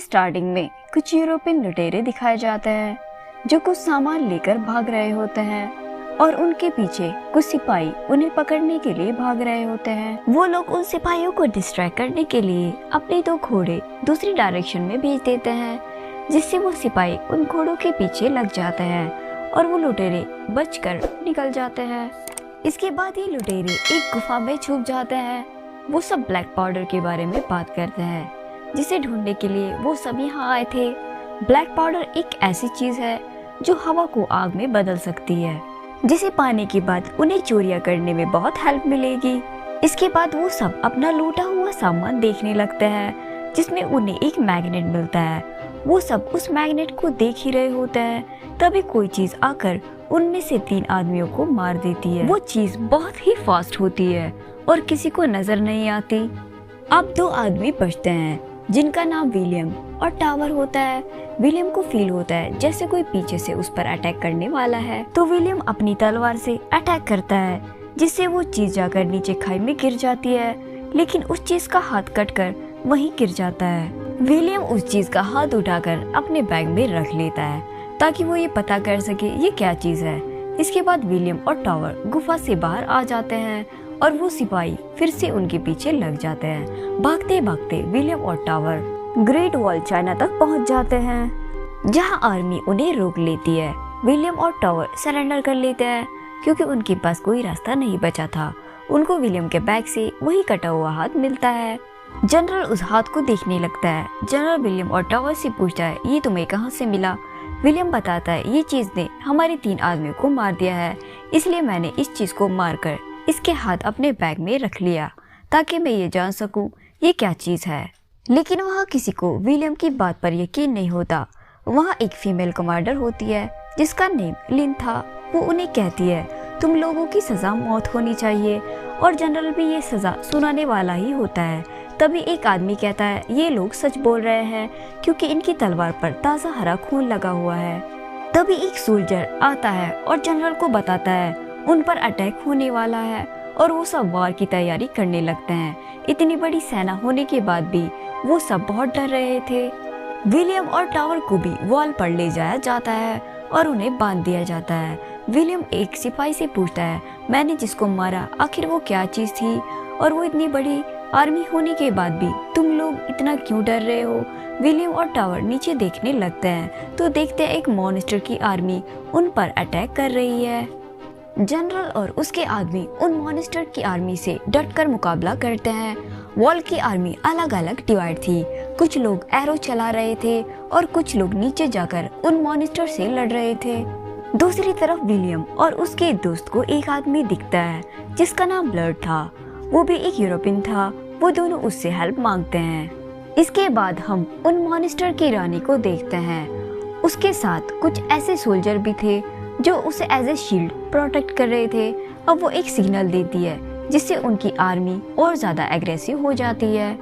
Starting में कुछ European लुटेरे दिखाए जाते हैं जो कुछ सामान लेकर भाग रहे होते हैं और उनके पीछे कुछ सिपाही उन्हें पकड़ने के लिए भाग रहे होते हैं। वो लोग उन सिपाहियों को डिस्ट्रैक्ट करने के लिए अपने 2 घोड़े दूसरी डायरेक्शन में भेज देते हैं, जिससे वो सिपाही उन घोड़ों के पीछे लग जाते हैं और वो लुटेरे बचकर निकल जाते हैं। इसके बाद ये लुटेरे एक गुफा में छुप जाते हैं। वो सब ब्लैक पाउडर के बारे में बात करते हैं जिसे ढूंढने के लिए वो सब यहाँ आए थे। ब्लैक पाउडर एक ऐसी चीज है जो हवा को आग में बदल सकती है, जिसे पाने के बाद उन्हें चोरियां करने में बहुत हेल्प मिलेगी। इसके बाद वो सब अपना लूटा हुआ सामान देखने लगते हैं, जिसमें उन्हें एक मैग्नेट मिलता है। वो सब उस मैग्नेट को देख ही रहे होते हैं, तभी कोई चीज आकर उनमें से 3 आदमियों को मार देती है। वो चीज बहुत ही फास्ट होती है और किसी को नजर नहीं आती। अब 2 आदमी बचते हैं जिनका नाम विलियम और टावर होता है। विलियम को फील होता है जैसे कोई पीछे से उस पर अटैक करने वाला है, तो विलियम अपनी तलवार से अटैक करता है, जिससे वो चीज जाकर नीचे खाई में गिर जाती है, लेकिन उस चीज का हाथ कटकर वहीं गिर जाता है। विलियम उस चीज का हाथ उठाकर अपने बैग में रख लेता है ताकि वो ये पता कर सके ये क्या चीज है। इसके बाद विलियम और टावर गुफा से बाहर आ जाते हैं और वो सिपाही फिर से उनके पीछे लग जाते हैं। भागते भागते विलियम और टावर ग्रेट वॉल चाइना तक पहुंच जाते हैं, जहां आर्मी उन्हें रोक लेती है। विलियम और टावर सरेंडर कर लेते हैं क्योंकि उनके पास कोई रास्ता नहीं बचा था। उनको विलियम के बैग से वही कटा हुआ हाथ मिलता है। जनरल उस हाथ को देखने लगता है। जनरल विलियम और टावर से पूछता है ये तुम्हें कहाँ से मिला। विलियम बताता है ये चीज ने हमारे 3 आदमियों को मार दिया है, इसलिए मैंने इस चीज को मारकर इसके हाथ अपने बैग में रख लिया ताकि मैं ये जान सकूं ये क्या चीज है। लेकिन वहाँ किसी को विलियम की बात पर यकीन नहीं होता। वहाँ एक फीमेल कमांडर होती है जिसका नेम लिन था। वो उन्हें कहती है तुम लोगों की सजा मौत होनी चाहिए, और जनरल भी ये सजा सुनाने वाला ही होता है। तभी एक आदमी कहता है ये लोग सच बोल रहे हैं क्योंकि इनकी तलवार पर ताज़ा हरा खून लगा हुआ है। तभी एक सोल्जर आता है और जनरल को बताता है उन पर अटैक होने वाला है और वो सब वार की तैयारी करने लगते हैं। इतनी बड़ी सेना होने के बाद भी वो सब बहुत डर रहे थे। विलियम और टावर को भी वॉल पर ले जाया जाता है और उन्हें बांध दिया जाता है। विलियम एक सिपाही से पूछता है मैंने जिसको मारा आखिर वो क्या चीज थी, और वो इतनी बड़ी आर्मी होने के बाद भी तुम लोग इतना क्यों डर रहे हो। विलियम और टावर नीचे देखने लगते हैं तो देखते हैं एक मॉन्स्टर की आर्मी उन पर अटैक कर रही है। जनरल और उसके आदमी उन मॉन्स्टर की आर्मी से डटकर मुकाबला करते हैं। वॉल की आर्मी अलग अलग डिवाइड थी। कुछ लोग एरो चला रहे थे और कुछ लोग नीचे जाकर उन मॉन्स्टर से लड़ रहे थे। दूसरी तरफ विलियम और उसके दोस्त को एक आदमी दिखता है जिसका नाम ब्लड था। वो भी एक यूरोपियन था। वो दोनों उससे हेल्प मांगते हैं। इसके बाद हम उन मॉन्स्टर की रानी को देखते हैं। उसके साथ कुछ ऐसे सोल्जर भी थे जो उसे एज ए शील्ड प्रोटेक्ट कर रहे थे। अब वो एक सिग्नल देती है जिससे उनकी आर्मी और ज्यादा एग्रेसिव हो जाती है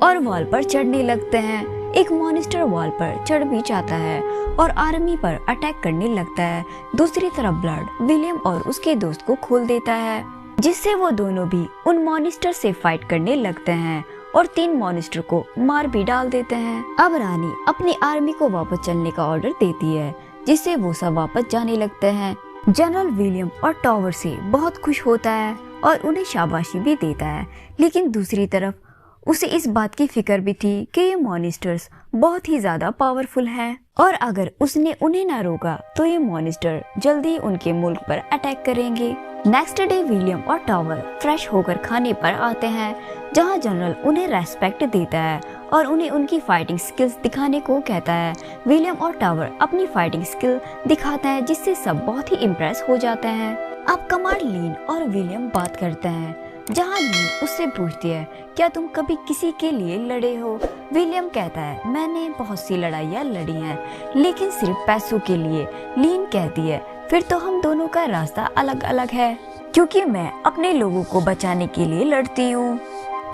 और वॉल पर चढ़ने लगते हैं। एक मॉन्स्टर वॉल पर चढ़ भी जाता है और आर्मी पर अटैक करने लगता है। दूसरी तरफ ब्लड विलियम और उसके दोस्त को खोल देता है, जिससे वो दोनों भी उन मॉन्स्टर से फाइट करने लगते हैं और 3 मॉन्स्टर को मार भी डाल देते हैं। अब रानी अपनी आर्मी को वापस चलने का ऑर्डर देती है, जिससे वो सब वापस जाने लगते हैं। जनरल विलियम और टावर से बहुत खुश होता है और उन्हें शाबाशी भी देता है, लेकिन दूसरी तरफ उसे इस बात की फिक्र भी थी कि ये मॉन्स्टर्स बहुत ही ज्यादा पावरफुल हैं और अगर उसने उन्हें ना रोका तो ये मॉन्स्टर जल्दी ही उनके मुल्क पर अटैक करेंगे। नेक्स्ट डे विलियम और टावर फ्रेश होकर खाने पर आते हैं, जहां जनरल उन्हें रेस्पेक्ट देता है और उन्हें उनकी फाइटिंग स्किल्स दिखाने को कहता है। विलियम और टावर अपनी फाइटिंग स्किल दिखाते हैं, जिससे सब बहुत ही इम्प्रेस हो जाते हैं। अब कमांड लिन और विलियम बात करते हैं, जहां लिन उससे पूछती है क्या तुम कभी किसी के लिए लड़े हो। विलियम कहता है मैंने बहुत सी लड़ाइयाँ लड़ी हैं, लेकिन सिर्फ पैसों के लिए। लिन कहती है फिर तो हम दोनों का रास्ता अलग अलग है, क्योंकि मैं अपने लोगों को बचाने के लिए लड़ती हूँ।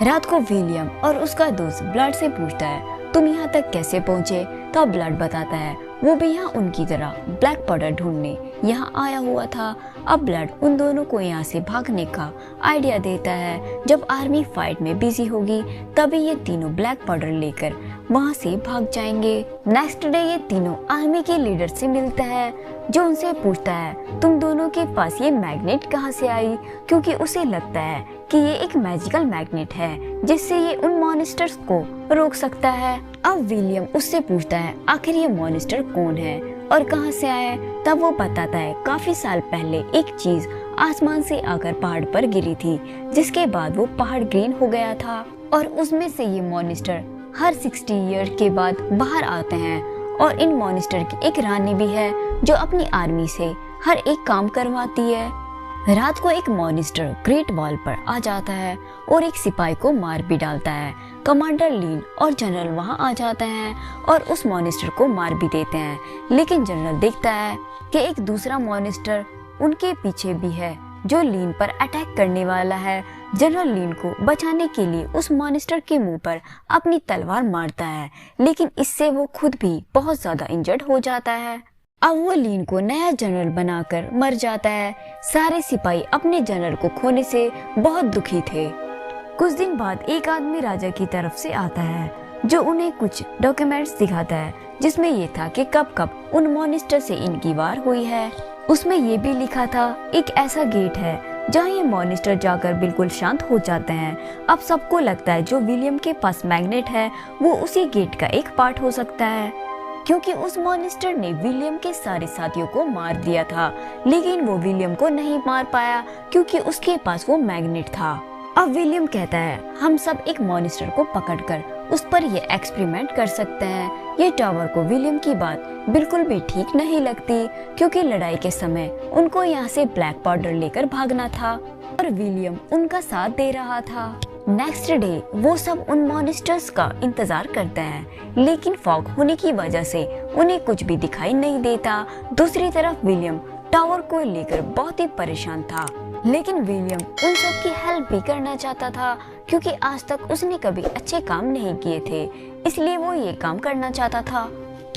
रात को विलियम और उसका दोस्त ब्लड से पूछता है तुम यहाँ तक कैसे पहुँचे? तो ब्लड बताता है वो भी यहाँ उनकी तरह ब्लैक पाउडर ढूंढने यहाँ आया हुआ था। अब ब्लड उन दोनों को यहाँ से भागने का आइडिया देता है। जब आर्मी फाइट में बिजी होगी तभी ये तीनों ब्लैक पाउडर लेकर वहाँ से भाग जाएंगे। नेक्स्ट डे ये तीनों आर्मी के लीडर से मिलता है, जो उनसे पूछता है तुम दोनों के पास ये मैग्नेट कहाँ से आई, क्योंकि उसे लगता है कि ये एक मैजिकल मैग्नेट है जिससे ये उन मॉन्स्टर्स को रोक सकता है। अब विलियम उससे पूछता है आखिर ये मॉन्स्टर कौन है और कहाँ से आया है। तब वो बताता है काफी साल पहले एक चीज आसमान से आकर पहाड़ पर गिरी थी, जिसके बाद वो पहाड़ ग्रीन हो गया था और उसमें से ये मॉन्स्टर हर 60 ईयर के बाद बाहर आते हैं। और इन मॉन्स्टर की एक रानी भी है जो अपनी आर्मी से हर एक काम करवाती है। रात को एक मॉन्स्टर ग्रेट वॉल पर आ जाता है और एक सिपाही को मार भी डालता है। कमांडर लीन और जनरल वहां आ जाते हैं और उस मॉन्स्टर को मार भी देते हैं, लेकिन जनरल देखता है कि एक दूसरा मॉन्स्टर उनके पीछे भी है जो लीन पर अटैक करने वाला है। जनरल लीन को बचाने के लिए उस मॉन्स्टर के मुंह पर अपनी तलवार मारता है, लेकिन इससे वो खुद भी बहुत ज्यादा इंजर्ड हो जाता है। अब वो लीन को नया जनरल बनाकर मर जाता है। सारे सिपाही अपने जनरल को खोने से बहुत दुखी थे। कुछ दिन बाद एक आदमी राजा की तरफ से आता है जो उन्हें कुछ डॉक्यूमेंट्स दिखाता है, जिसमें ये था कि कब कब उन मॉन्स्टर से इनकी वार हुई है। उसमें ये भी लिखा था एक ऐसा गेट है जहाँ ये मॉन्स्टर जाकर बिल्कुल शांत हो जाते हैं। अब सबको लगता है जो विलियम के पास मैग्नेट है वो उसी गेट का एक पार्ट हो सकता है, क्योंकि उस मॉन्स्टर ने विलियम के सारे साथियों को मार दिया था, लेकिन वो विलियम को नहीं मार पाया क्योंकि उसके पास वो मैग्नेट था। अब विलियम कहता है हम सब एक मॉन्स्टर को पकड़कर उस पर ये एक्सपेरिमेंट कर सकते हैं। ये टावर को विलियम की बात बिल्कुल भी ठीक नहीं लगती, क्योंकि लड़ाई के समय उनको यहाँ से ब्लैक पाउडर लेकर भागना था और विलियम उनका साथ दे रहा था। नेक्स्ट डे वो सब उन मॉन्स्टर्स का इंतजार करते हैं, लेकिन फॉग होने की वजह से उन्हें कुछ भी दिखाई नहीं देता। दूसरी तरफ विलियम टावर को लेकर बहुत ही परेशान था, लेकिन विलियम उन सब की हेल्प भी करना चाहता था, क्योंकि आज तक उसने कभी अच्छे काम नहीं किए थे, इसलिए वो ये काम करना चाहता था।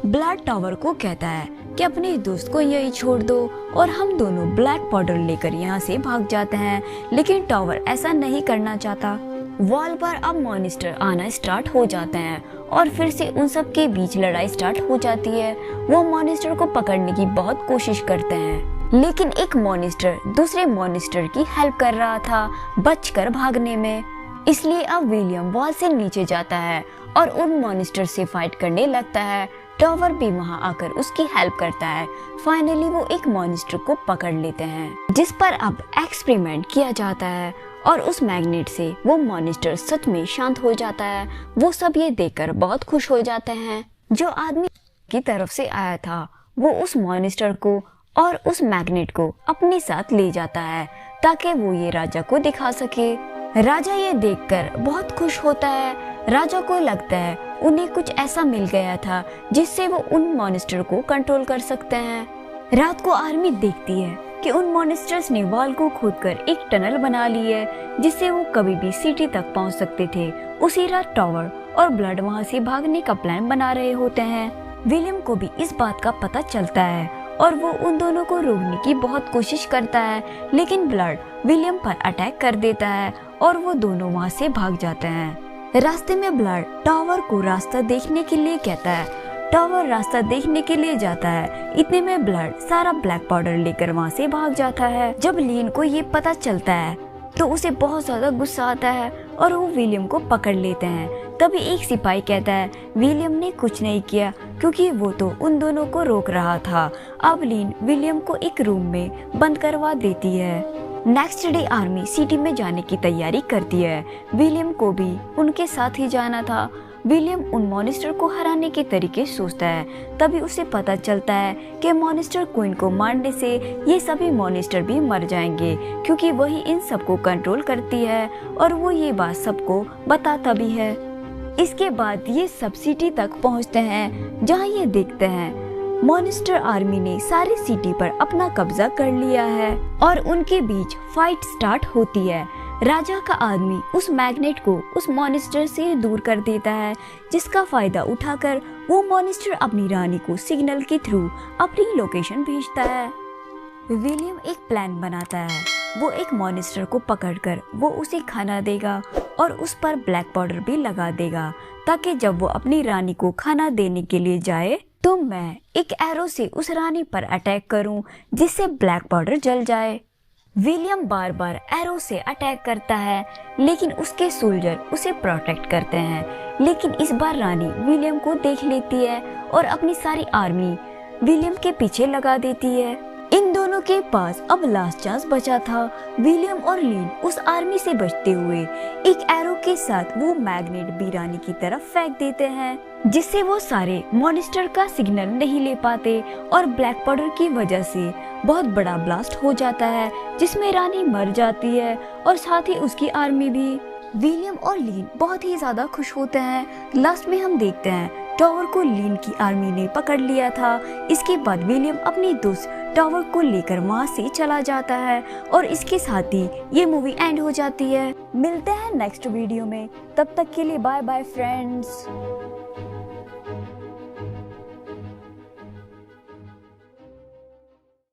ब्लड टावर को कहता है कि अपने दोस्त को यही छोड़ दो और हम दोनों ब्लैक पाउडर लेकर यहाँ से भाग जाते हैं, लेकिन टावर ऐसा नहीं करना चाहता। वॉल पर अब मॉन्स्टर आना स्टार्ट हो जाते हैं और फिर से उन सब के बीच लड़ाई स्टार्ट हो जाती है। वो मॉन्स्टर को पकड़ने की बहुत कोशिश करते हैं, लेकिन एक मॉन्स्टर दूसरे मॉन्स्टर की हेल्प कर रहा था बचकर भागने में। इसलिए अब विलियम वॉल से नीचे जाता है और उन मॉन्स्टर से फाइट करने लगता है। टावर भी वहां आकर उसकी हेल्प करता है। फाइनली वो एक मॉन्स्टर को पकड़ लेते हैं, जिस पर अब एक्सपेरिमेंट किया जाता है और उस मैग्नेट से वो मॉन्स्टर सच में शांत हो जाता है। वो सब ये देखकर बहुत खुश हो जाते हैं। जो आदमी की तरफ से आया था वो उस मॉन्स्टर को और उस मैग्नेट को अपने साथ ले जाता है ताकि वो ये राजा को दिखा सके। राजा ये देखकर बहुत खुश होता है। राजा को लगता है उन्हें कुछ ऐसा मिल गया था जिससे वो उन मॉन्स्टर को कंट्रोल कर सकते हैं। रात को आर्मी देखती है कि उन मॉन्स्टर्स ने वॉल को खोदकर एक टनल बना ली है जिससे वो कभी भी सिटी तक पहुंच सकते थे। उसी रात टावर और ब्लड वहां से भागने का प्लान बना रहे होते हैं। विलियम को भी इस बात का पता चलता है और वो उन दोनों को रोकने की बहुत कोशिश करता है, लेकिन ब्लड विलियम पर अटैक कर देता है और वो दोनों वहां से भाग जाते हैं। रास्ते में ब्लड टावर को रास्ता देखने के लिए कहता है। टावर रास्ता देखने के लिए जाता है। इतने में ब्लड सारा ब्लैक पाउडर लेकर वहाँ से भाग जाता है। जब लीन को ये पता चलता है तो उसे बहुत ज्यादा गुस्सा आता है और वो विलियम को पकड़ लेते हैं। तभी एक सिपाही कहता है विलियम ने कुछ नहीं किया क्योंकि वो तो उन दोनों को रोक रहा था। अब लीन विलियम को एक रूम में बंद करवा देती है। नेक्स्ट डे आर्मी सिटी में जाने की तैयारी करती है। विलियम को भी उनके साथ ही जाना था। विलियम उन मॉन्स्टर को हराने के तरीके सोचता है। तभी उसे पता चलता है कि मॉन्स्टर क्वीन को मारने से ये सभी मॉन्स्टर भी मर जाएंगे, क्योंकि वही इन सबको कंट्रोल करती है और वो ये बात सबको बताता भी है। इसके बाद ये सब सिटी तक पहुंचते हैं, जहां ये देखते हैं मॉन्स्टर आर्मी ने सारी सिटी पर अपना कब्जा कर लिया है और उनके बीच फाइट स्टार्ट होती है। राजा का आदमी उस मैग्नेट को उस मॉन्स्टर से दूर कर देता है, जिसका फायदा उठाकर वो मॉन्स्टर अपनी रानी को सिग्नल के थ्रू अपनी लोकेशन भेजता है। विलियम एक प्लान बनाता है। वो एक मॉन्स्टर को पकड़कर वो उसे खाना देगा और उस पर ब्लैक पाउडर भी लगा देगा, ताकि जब वो अपनी रानी को खाना देने के लिए जाए तो मैं एक एरो से उस रानी पर अटैक करूं, जिससे ब्लैक पाउडर जल जाए। विलियम बार बार एरो से अटैक करता है, लेकिन उसके सोल्जर उसे प्रोटेक्ट करते हैं। लेकिन इस बार रानी विलियम को देख लेती है और अपनी सारी आर्मी विलियम के पीछे लगा देती है। इन दोनों के पास अब लास्ट चांस बचा था। विलियम और लीन उस आर्मी से बचते हुए एक एरो के साथ वो मैग्नेट भी रानी की तरफ फेंक देते हैं, जिससे वो सारे मॉन्स्टर का सिग्नल नहीं ले पाते और ब्लैक पाउडर की वजह से बहुत बड़ा ब्लास्ट हो जाता है, जिसमें रानी मर जाती है और साथ ही उसकी आर्मी भी। विलियम और लीन बहुत ही ज्यादा खुश होते हैं। लास्ट में हम देखते हैं टावर को लीन की आर्मी ने पकड़ लिया था। इसके बाद विलियम अपनी दोस्त टावर को लेकर वहाँ से चला जाता है और इसके साथ ही ये मूवी एंड हो जाती है। मिलते हैं नेक्स्ट वीडियो में, तब तक के लिए बाय बाय फ्रेंड्स।